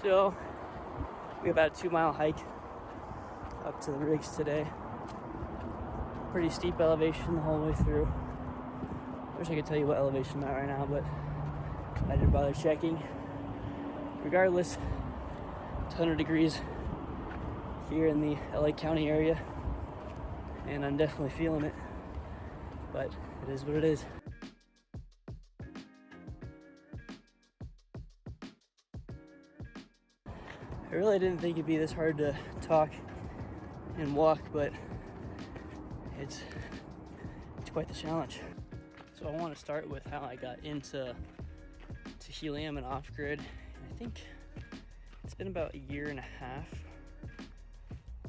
So we have about a 2-mile hike up to the rigs today. Pretty steep elevation the whole way through. Wish I could tell you what elevation I'm at right now, but I didn't bother checking. Regardless, it's 100 degrees here in the LA County area, and I'm definitely feeling it, but it is what it is. I really didn't think it'd be this hard to talk and walk, but it's quite the challenge. So I want to start with how I got into helium and off-grid. I think it's been about a year and a half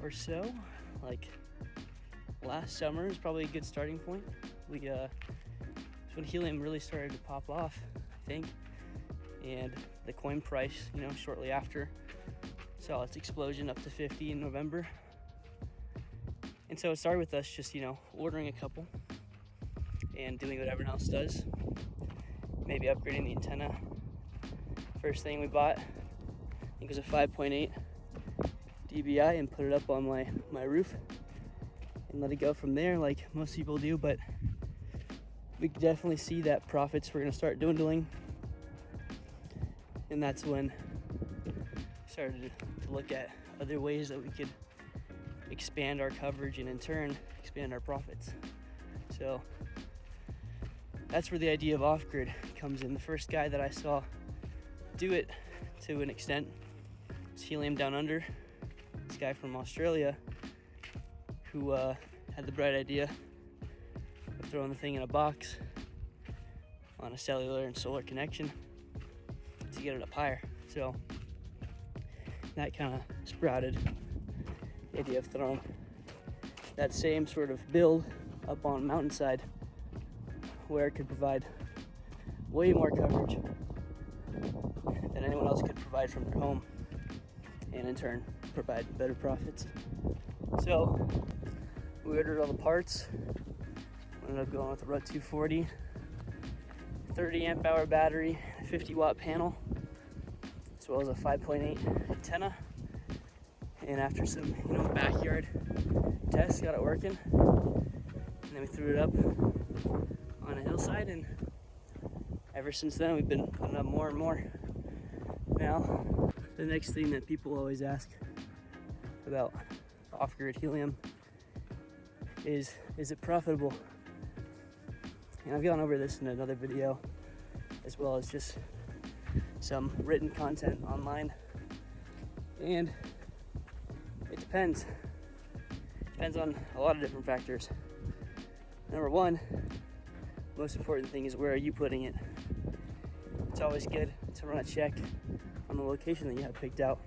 or so. Like last summer is probably a good starting point. It's when helium really started to pop off, I think, and the coin price, shortly after, saw its explosion up to 50 in November. And so it started with us just, ordering a couple and doing what everyone else does. Maybe upgrading the antenna. First thing we bought, I think, was a 5.8 dBi, and put it up on my roof and let it go from there like most people do. But we could definitely see that profits were going to start dwindling, and that's when we started to look at other ways that we could expand our coverage and in turn expand our profits. So that's where the idea of off-grid comes in. The first guy that I saw do it to an extent was Helium Down Under, this guy from Australia who had the bright idea of throwing the thing in a box on a cellular and solar connection to get it up higher. So that kind of sprouted the idea of throwing that same sort of build up on a mountainside where it could provide way more coverage than anyone else could provide from their home, and in turn provide better profits. So we ordered all the parts. Ended up going with a RUT 240, 30 amp hour battery, 50 watt panel, as well as a 5.8 antenna. And after some backyard tests, got it working, and then we threw it up on a hillside, and ever since then we've been putting up more and more. Now the next thing that people always ask about off-grid helium is it profitable? And I've gone over this in another video, as well as just some written content online, and it depends on a lot of different factors. Number one, most important thing is, where are you putting it? It's always good to run a check on the location that you have picked out,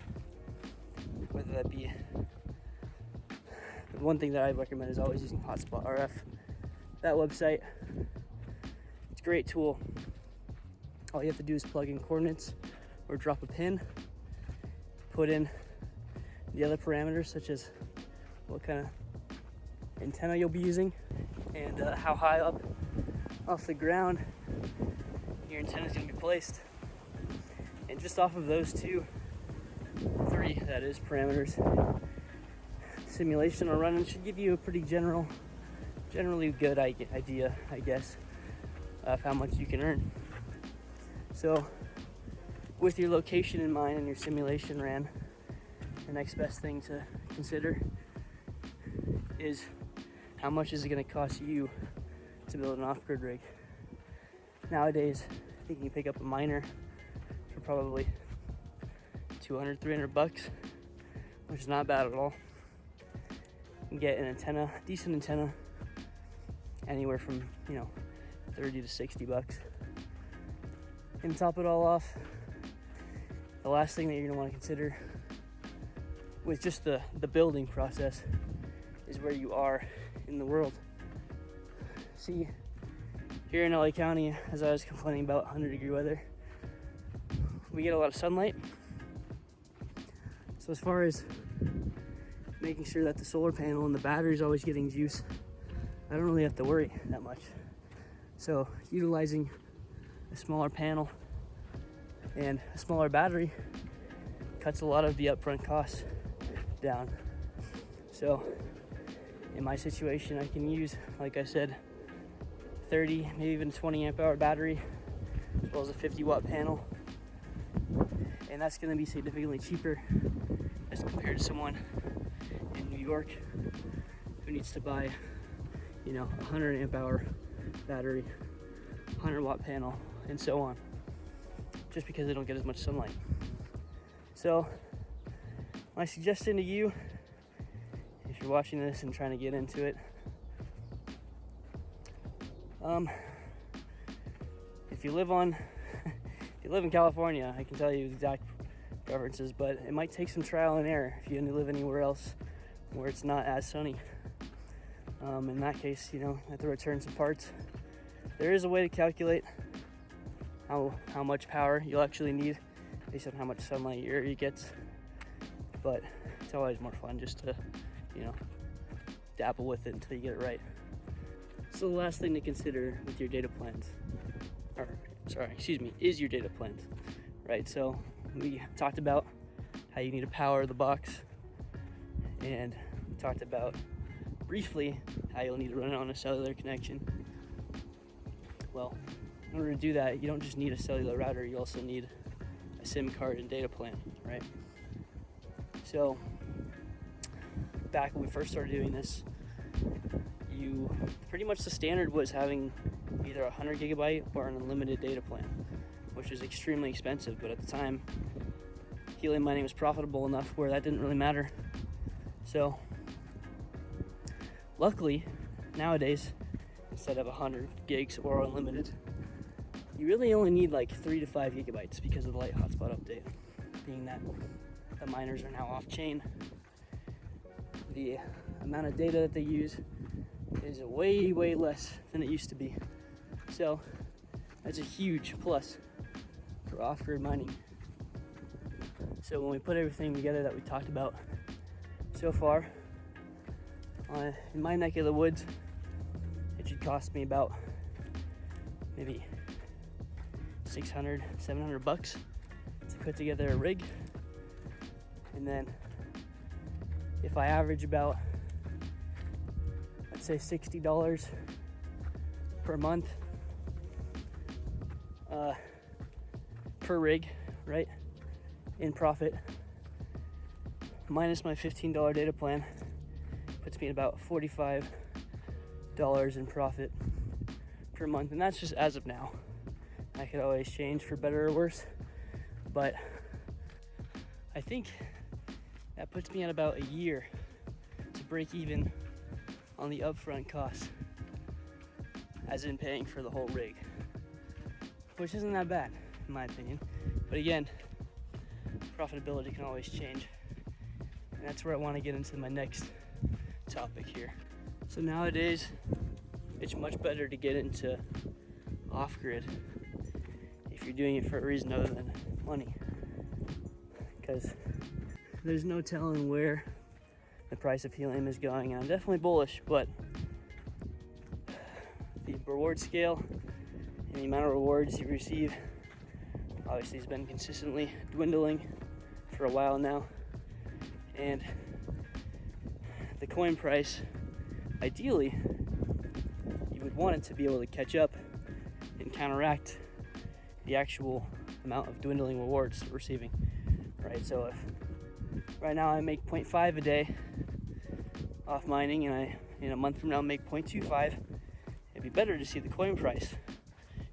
whether that be, the one thing that I recommend is always using Hotspot RF. That website, it's a great tool. All you have to do is plug in coordinates or drop a pin, put in the other parameters such as what kind of antenna you'll be using and how high up off the ground your antenna is going to be placed. And just off of those three parameters, simulation or running should give you a pretty generally good idea, I guess, of how much you can earn. So with your location in mind and your simulation ran, the next best thing to consider is, how much is it going to cost you to build an off-grid rig? Nowadays, I think you can pick up a miner for probably $200-300, which is not bad at all. You can get an antenna, decent antenna, anywhere from $30 to $60. And top it all off, the last thing that you're going to want to consider with just the building process is where you are in the world. See, here in LA County, as I was complaining about 100-degree weather, we get a lot of sunlight. So as far as making sure that the solar panel and the battery is always getting juice, I don't really have to worry that much. So utilizing a smaller panel and a smaller battery cuts a lot of the upfront costs down. So in my situation, I can use, like I said, 30, maybe even 20 amp hour battery, as well as a 50 watt panel. And that's gonna be significantly cheaper as compared to someone in New York who needs to buy, you know, a 100 amp hour battery, 100 watt panel, and so on, just because they don't get as much sunlight. So my suggestion to you, if you're watching this and trying to get into it, if you live in California, I can tell you exact preferences, but it might take some trial and error if you live anywhere else where it's not as sunny. In that case, you know, you have to return some parts. There is a way to calculate how much power you'll actually need based on how much sunlight your area gets, but it's always more fun just to, you know, dabble with it until you get it right. So the last thing to consider with your data plans, is your data plans, right? So we talked about how you need to power the box, and we talked about briefly how you'll need to run it on a cellular connection. Well, in order to do that, you don't just need a cellular router, you also need a SIM card and data plan, right? So back when we first started doing this, pretty much the standard was having either 100 gigabyte or an unlimited data plan, which is extremely expensive, but at the time helium mining was profitable enough where that didn't really matter. So luckily nowadays, instead of 100 gigs or unlimited, you really only need like 3 to 5 gigabytes because of the light hotspot update, being that the miners are now off chain. The amount of data that they use is way less than it used to be. So that's a huge plus for off-grid mining. So when we put everything together that we talked about so far, in my neck of the woods, it should cost me about maybe $600, $700 to put together a rig. And then if I average about, let's say $60 per month per rig, right, in profit, minus my $15 data plan, puts me at about $45 in profit per month. And that's just as of now. That could always change for better or worse, but I think that puts me at about a year to break even on the upfront costs, as in paying for the whole rig, which isn't that bad in my opinion. But again, profitability can always change, and that's where I want to get into my next topic here. So nowadays, it's much better to get into off-grid if you're doing it for a reason other than money, because there's no telling where the price of helium is going, and I'm definitely bullish, but the reward scale and the amount of rewards you receive obviously has been consistently dwindling for a while now, and the coin price, ideally you would want it to be able to catch up and counteract the actual amount of dwindling rewards we're receiving, right? So if right now I make 0.5 a day off mining, and I, in a month from now, make 0.25, it'd be better to see the coin price,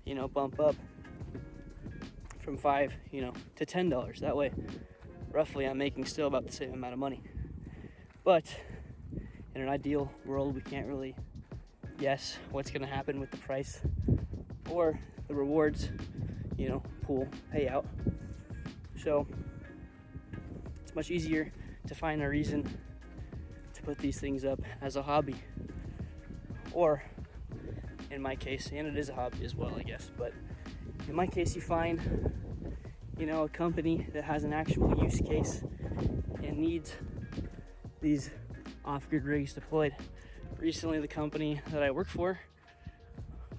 you know, bump up from $5, you know, to $10. That way, roughly, I'm making still about the same amount of money. But in an ideal world, we can't really guess what's going to happen with the price or the rewards, you know, pool payout. So it's much easier to find a reason to put these things up as a hobby, or in my case, and it is a hobby as well, I guess, but in my case, you find, you know, a company that has an actual use case and needs these off-grid rigs deployed. Recently, the company that I work for,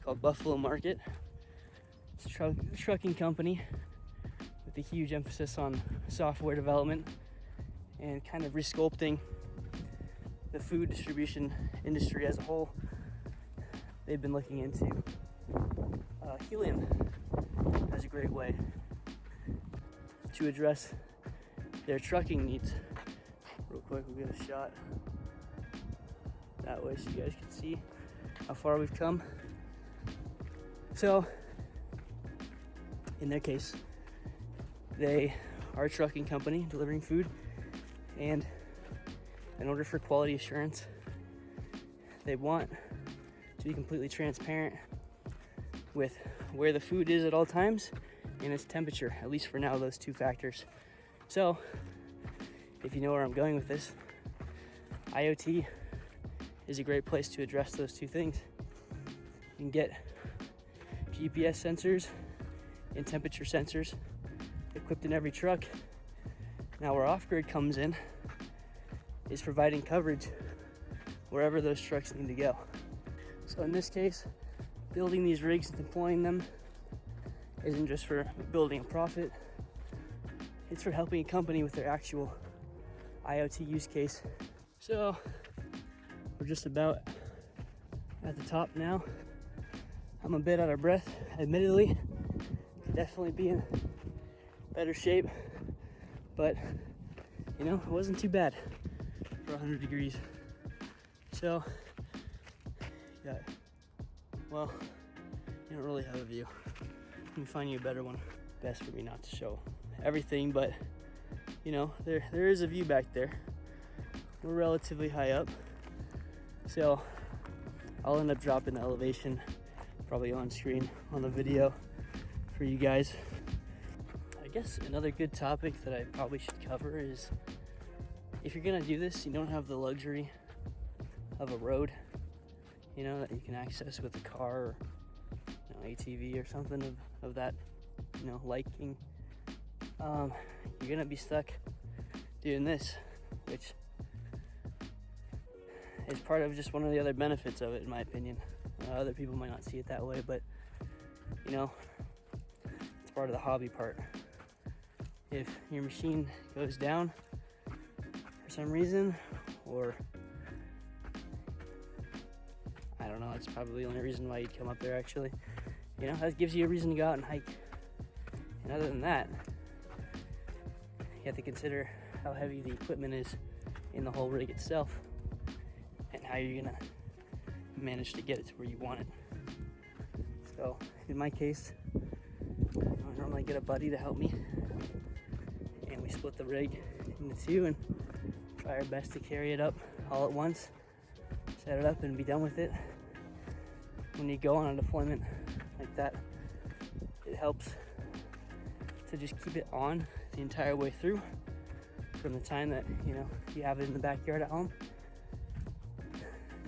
called Buffalo Market, it's a trucking company with a huge emphasis on software development and kind of resculpting the food distribution industry as a whole. They've been looking into helium as a great way to address their trucking needs. Real quick, we'll get a shot that way so you guys can see how far we've come. So, in their case, they are a trucking company delivering food, and in order for quality assurance, they want to be completely transparent with where the food is at all times and its temperature, at least for now, those two factors. So, if you know where I'm going with this, IoT is a great place to address those two things. You can get GPS sensors and temperature sensors equipped in every truck. Now, where off-grid comes in is providing coverage wherever those trucks need to go. So in this case, building these rigs and deploying them isn't just for building a profit, it's for helping a company with their actual IoT use case. So we're just about at the top now. I'm a bit out of breath, admittedly. Could definitely be in better shape, but you know, it wasn't too bad for 100 degrees. So, yeah, well, you don't really have a view. Let me find you a better one. Best for me not to show everything, but you know, there is a view back there. We're relatively high up, so I'll end up dropping the elevation probably on screen on the video for you guys. I guess another good topic that I probably should cover is, if you're gonna do this, you don't have the luxury of a road, you know, that you can access with a car or, you know, ATV or something of that, you know, liking. You're gonna be stuck doing this, which is part of just one of the other benefits of it, in my opinion. Other people might not see it that way, but you know, it's part of the hobby part. If your machine goes down for some reason, or I don't know, it's probably the only reason why you'd come up there actually, you know, that gives you a reason to go out and hike. And other than that, you have to consider how heavy the equipment is in the whole rig itself and how you're gonna manage to get it to where you want it. So in my case, I normally get a buddy to help me, and we split the rig into two and try our best to carry it up all at once, set it up and be done with it. When you go on a deployment like that, it helps to just keep it on the entire way through, from the time that, you know, you have it in the backyard at home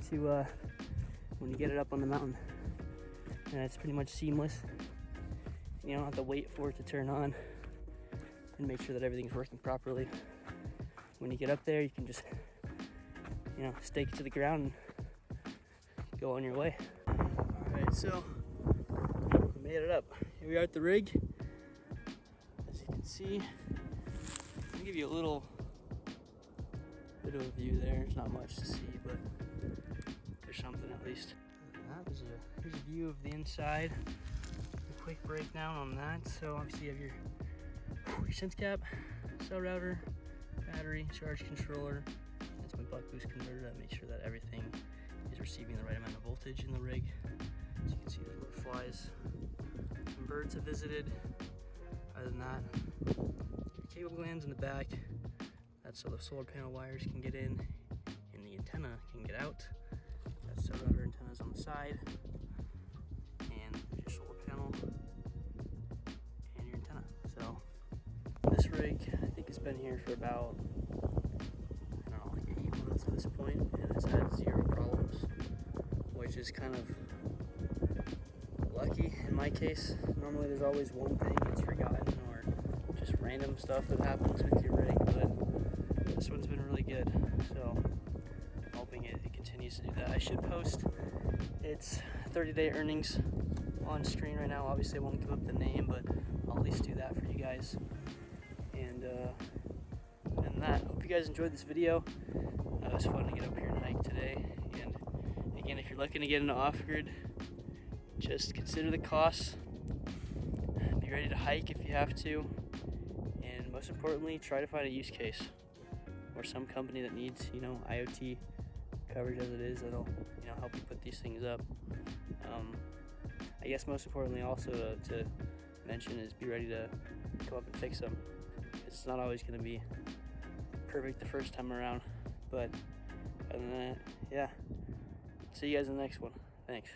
to when you get it up on the mountain. And it's pretty much seamless. You don't have to wait for it to turn on and make sure that everything's working properly. When you get up there, you can just, you know, stake it to the ground and go on your way. Alright, so we made it up. Here we are at the rig. As you can see, I'll give you a little bit of a view there. There's not much to see, but there's something at least. Here's a view of the inside. A quick breakdown on that. So obviously you have your sense cap, cell router, battery, charge controller. That's my buck boost converter that makes sure that everything is receiving the right amount of voltage in the rig. As you can see, there's little flies and birds have visited. Other than that, your cable glands in the back. That's so the solar panel wires can get in and the antenna can get out. That's cell router antennas on the side. And your solar panel and your antenna. So this rig, I think, has been here for about, I don't know, like 8 months at this point, and it's had 0 problems, which is kind of lucky in my case. Normally there's always one thing that's forgotten or just random stuff that happens with your rig, but this one's been really good, so I'm hoping it continues to do that. I should post its 30-day earnings on screen right now. Obviously I won't give up the name, but I'll at least do that for you guys. And that, hope you guys enjoyed this video. It was fun to get up here and hike today. And again, if you're looking to get into off-grid, just consider the costs. Be ready to hike if you have to. And most importantly, try to find a use case or some company that needs, IoT coverage as it is, that'll, help you put these things up. I guess most importantly also to mention is be ready to come up and fix them. It's not always going to be perfect the first time around, but other than that, yeah. See you guys in the next one. Thanks.